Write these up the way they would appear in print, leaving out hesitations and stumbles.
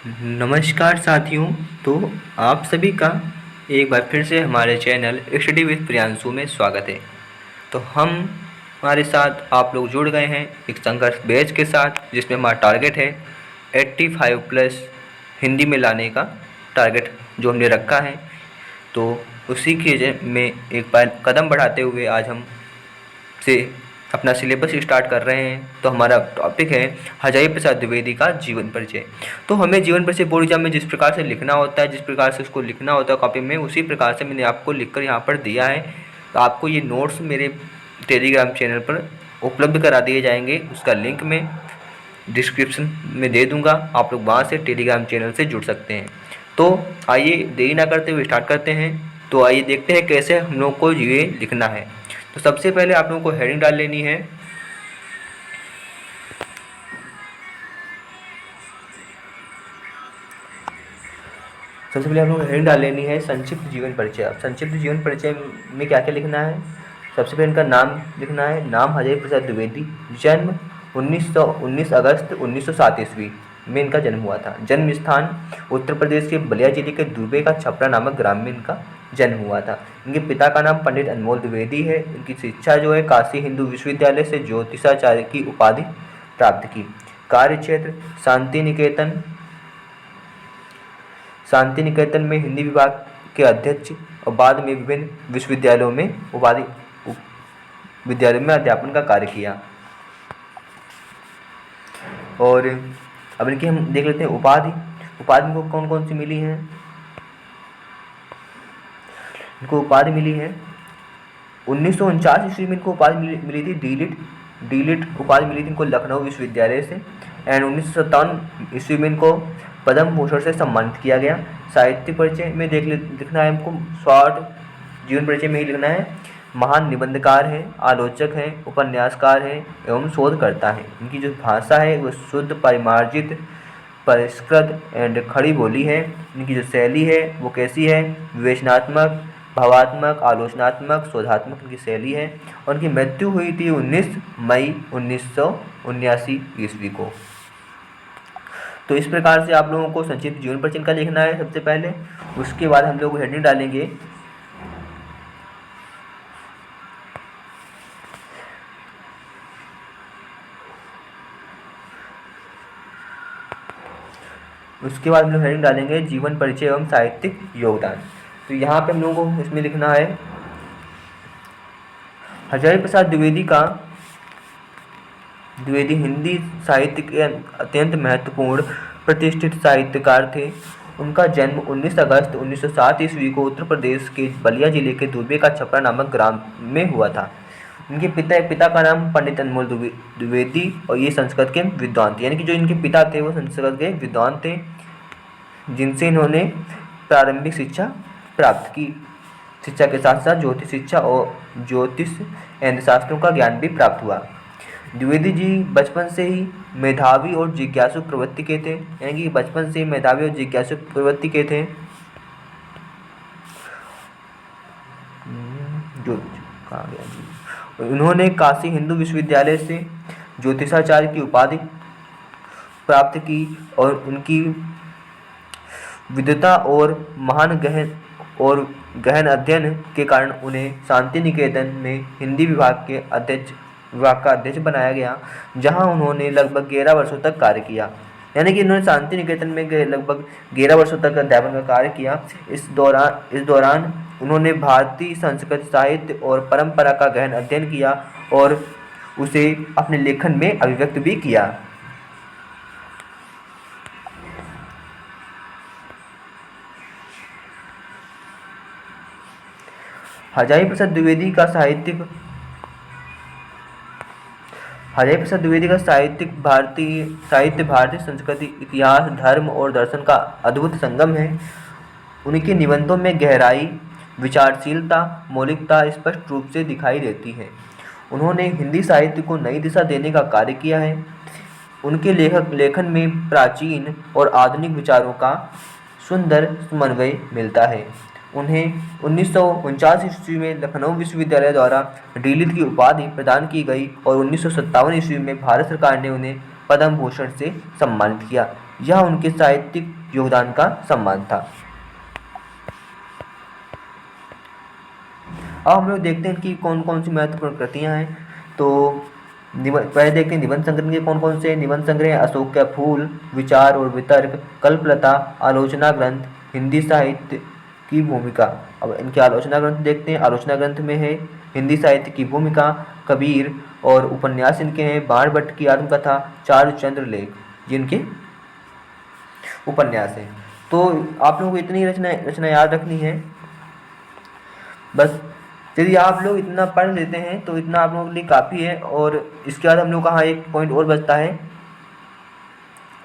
नमस्कार साथियों। तो आप सभी का एक बार फिर से हमारे चैनल स्टडी विद प्रियांशु में स्वागत है। तो हम हमारे साथ आप लोग जुड़ गए हैं एक संघर्ष बैच के साथ, जिसमें हमारा टारगेट है 85 प्लस हिंदी में लाने का टारगेट जो हमने रखा है। तो उसी के में एक बार कदम बढ़ाते हुए आज हम से अपना सिलेबस स्टार्ट कर रहे हैं। तो हमारा टॉपिक है हजारी प्रसाद द्विवेदी का जीवन परिचय। तो हमें जीवन परिचय बोर्ड एग्जाम में जिस प्रकार से लिखना होता है, जिस प्रकार से उसको लिखना होता है कॉपी में, उसी प्रकार से मैंने आपको लिखकर यहाँ पर दिया है। तो आपको ये नोट्स मेरे टेलीग्राम चैनल पर उपलब्ध करा दिए जाएंगे। उसका लिंक मैं डिस्क्रिप्शन में दे दूँगा, आप लोग वहाँ से टेलीग्राम चैनल से जुड़ सकते हैं। तो आइए देरी ना करते हुए स्टार्ट करते हैं। तो आइए देखते हैं कैसे हम लोग को ये लिखना है। तो सबसे पहले आप लोगों को हेडिंग डाल लेनी है। सबसे पहले आप लोगों को हेडिंग डाल लेनी है संक्षिप्त जीवन परिचय। अब संक्षिप्त जीवन परिचय में क्या क्या लिखना है? सबसे पहले इनका नाम लिखना है। नाम हजारी प्रसाद द्विवेदी, जन्म 19 अगस्त 1907 ईस्वी में इनका जन्म हुआ था। जन्म स्थान उत्तर प्रदेश के बलिया जिले के दुबे का छपरा नामक ग्राम में इनका जन्म हुआ था। इनके पिता का नाम पंडित अनमोल द्विवेदी है। इनकी शिक्षा जो है काशी हिंदू विश्वविद्यालय से ज्योतिषाचार्य की उपाधि प्राप्त की। कार्य क्षेत्र शांति निकेतन में हिंदी विभाग के अध्यक्ष और बाद में विभिन्न विश्वविद्यालयों में अध्यापन का कार्य किया। और अब इनकी हम देख लेते हैं उपाधि इनको कौन कौन सी मिली हैं। इनको उपाधि मिली है 1949 ईस्वी में इनको उपाधि मिली थी डीलिट उपाधि मिली थी इनको लखनऊ विश्वविद्यालय से। एंड 1957 ईस्वी में इनको पद्म भूषण से सम्मानित किया गया। साहित्य परिचय में लिखना है हमको, शॉर्ट जीवन परिचय में ही लिखना है। महान निबंधकार हैं, आलोचक हैं, उपन्यासकार हैं एवं शोधकर्ता हैं। इनकी जो भाषा है वो शुद्ध, परिमार्जित, परिष्कृत एंड खड़ी बोली है। इनकी जो शैली है वो कैसी है? विवेचनात्मक, भावात्मक, आलोचनात्मक, शोधात्मक इनकी शैली है। और उनकी मृत्यु हुई थी 19 मई 1979 ईस्वी को। तो इस प्रकार से आप लोगों को संक्षिप्त जीवन परिचय का लिखना है सबसे पहले। उसके बाद हम लोग हेडिंग डालेंगे जीवन परिचय एवं साहित्यिक योगदान। तो यहाँ पे हम लोगों को इसमें लिखना है हजारी प्रसाद द्विवेदी हिंदी साहित्य के अत्यंत महत्वपूर्ण प्रतिष्ठित साहित्यकार थे। उनका जन्म 19 अगस्त 1907 ईस्वी को उत्तर प्रदेश के बलिया जिले के दुबे का छपरा नामक ग्राम में हुआ था। इनके पिता का नाम पंडित अनमोल द्विवेदी और ये संस्कृत के विद्वान थे। यानी कि जो इनके पिता थे वो संस्कृत के विद्वान थे, जिनसे इन्होंने प्रारंभिक शिक्षा प्राप्त की। शिक्षा के साथ साथ ज्योतिष एवं शास्त्रों का ज्ञान भी प्राप्त हुआ। द्विवेदी जी बचपन से ही मेधावी और जिज्ञासु प्रवृत्ति के थे। यानी कि बचपन से ही मेधावी और जिज्ञासु प्रवृत्ति के थे। जो कहाँ गया जी। उन्होंने काशी हिंदू विश्वविद्यालय से ज्योतिषाचार्य की उपाधि प्राप्त की और उनकी विद्वता और गहन अध्ययन के कारण उन्हें शांति निकेतन में हिंदी विभाग का अध्यक्ष बनाया गया, जहां उन्होंने लगभग 11 वर्षों तक कार्य किया। यानी कि उन्होंने शांति निकेतन में लगभग 11 वर्षों तक अध्यापन का कार्य किया। इस दौरान उन्होंने भारतीय संस्कृत साहित्य और परंपरा का गहन अध्ययन किया और उसे अपने लेखन में अभिव्यक्त भी किया। हजारी प्रसाद द्विवेदी का साहित्य भारतीय संस्कृति, इतिहास, धर्म और दर्शन का अद्भुत संगम है। उनके निबंधों में गहराई, विचारशीलता, मौलिकता स्पष्ट रूप से दिखाई देती है। उन्होंने हिंदी साहित्य को नई दिशा देने का कार्य किया है। उनके लेखन में प्राचीन और आधुनिक विचारों का सुंदर समन्वय मिलता है। उन्हें 1949 ईस्वी में लखनऊ विश्वविद्यालय द्वारा डीलिट की उपाधि प्रदान की गई और 1957 ईस्वी में भारत सरकार ने उन्हें पद्म भूषण से सम्मानित किया। यह उनके साहित्यिक योगदान का सम्मान था। अब हम लोग देखते हैं कि कौन कौन सी महत्वपूर्ण कृतियाँ हैं। तो पहले देखते हैं निबंध संग्रह के कौन कौन से निबंध संग्रह हैं। अशोक का फूल, विचार और वितर्क, कल्पलता, आलोचना ग्रंथ, हिंदी साहित्य की भूमिका। अब इनके आलोचना ग्रंथ देखते हैं। आलोचना ग्रंथ में है हिंदी साहित्य की भूमिका, कबीर, और उपन्यास इनके हैं बाण भट्ट की आत्मकथा, चारुचंद्र लेख, जिनके उपन्यास हैं। तो आप लोगों को इतनी रचना याद रखनी है बस। यदि आप लोग इतना पढ़ लेते हैं तो इतना आप लोगों के लिए काफ़ी है। और इसके बाद हम लोग कहाँ एक पॉइंट और बचता है,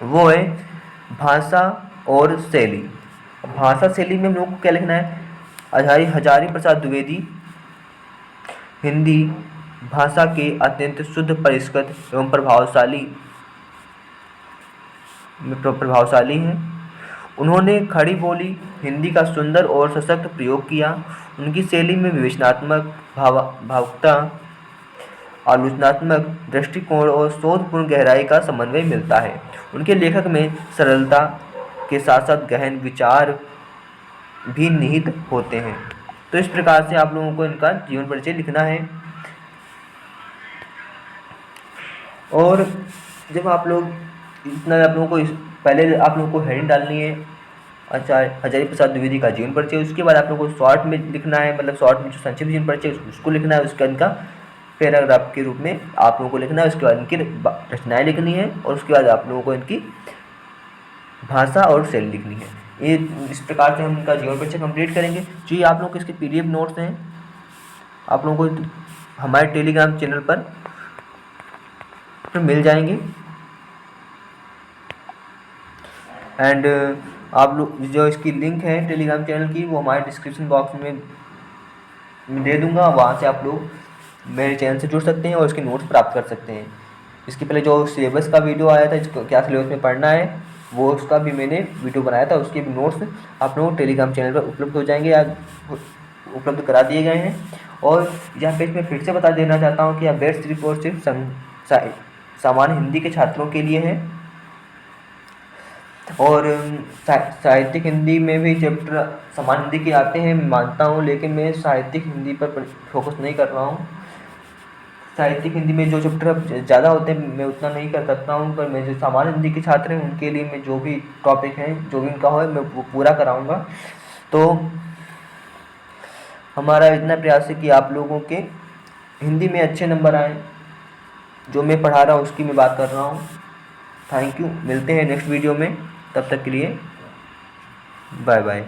वो है भाषा और शैली। भाषा शैली में हम लोग को क्या लिखना है। हजारी प्रसाद द्विवेदी हिंदी भाषा के अत्यंत शुद्ध, परिष्कृत एवं प्रभावशाली हैं। उन्होंने खड़ी बोली हिंदी का सुंदर और सशक्त प्रयोग किया। उनकी शैली में विवेचनात्मक, भावुकता, आलोचनात्मक दृष्टिकोण और शोधपूर्ण गहराई का समन्वय मिलता है। उनके लेखक में सरलता के साथ साथ गहन विचार भी निहित होते हैं। तो इस प्रकार से आप लोगों को इनका जीवन परिचय लिखना है। और जब आप लोग इतना आप लोगों को पहले आप लोगों को हेडिंग डालनी है अच्छा हजारी प्रसाद द्विवेदी का जीवन परिचय। उसके बाद आप लोगों को शॉर्ट में लिखना है, मतलब शॉर्ट में जो संक्षिप्त जीवन परिचय उसको लिखना है। उसके इनका पैराग्राफ के रूप में आप लोगों को लिखना है। उसके बाद इनकी रचनाएँ लिखनी है और उसके बाद आप लोगों को इनकी भाषा और शैली लिखनी है। ये इस प्रकार से हम इनका जीवन परिचय कंप्लीट करेंगे। जो ये आप लोगों के इसके PDF नोट्स हैं आप लोगों को हमारे टेलीग्राम चैनल पर मिल जाएंगे। एंड आप लोग जो इसकी लिंक है टेलीग्राम चैनल की वो हमारे डिस्क्रिप्शन बॉक्स में दे दूंगा। वहाँ से आप लोग मेरे चैनल से जुड़ सकते हैं और इसके नोट्स प्राप्त कर सकते हैं। इसके पहले जो सिलेबस का वीडियो आया था, इसको क्या सिलेबस में पढ़ना है, वो उसका भी मैंने वीडियो बनाया था। उसके भी नोट्स आप लोगों को टेलीग्राम चैनल पर उपलब्ध हो जाएंगे या उपलब्ध करा दिए गए हैं। और यहाँ पे मैं फिर से बता देना चाहता हूँ कि यह बेस्ट रिपोर्ट सिर्फ सामान्य हिंदी के छात्रों के लिए है। और साहित्यिक हिंदी में भी चैप्टर सामान्य हिंदी के आते हैं, मैं मानता हूँ, लेकिन मैं साहित्यिक हिंदी पर फोकस नहीं कर रहा हूँ। साहित्यिक हिंदी में जो चैप्टर ज़्यादा होते हैं मैं उतना नहीं कर सकता हूँ, पर मैं जो सामान्य हिंदी के छात्र हैं उनके लिए मैं जो भी टॉपिक हैं, जो भी उनका हो, मैं वो पूरा कराऊँगा। तो हमारा इतना प्रयास है कि आप लोगों के हिंदी में अच्छे नंबर आएँ। जो मैं पढ़ा रहा हूँ उसकी मैं बात कर रहा हूँ। Thank you. मिलते हैं नेक्स्ट वीडियो में, तब तक के लिए बाय बाय।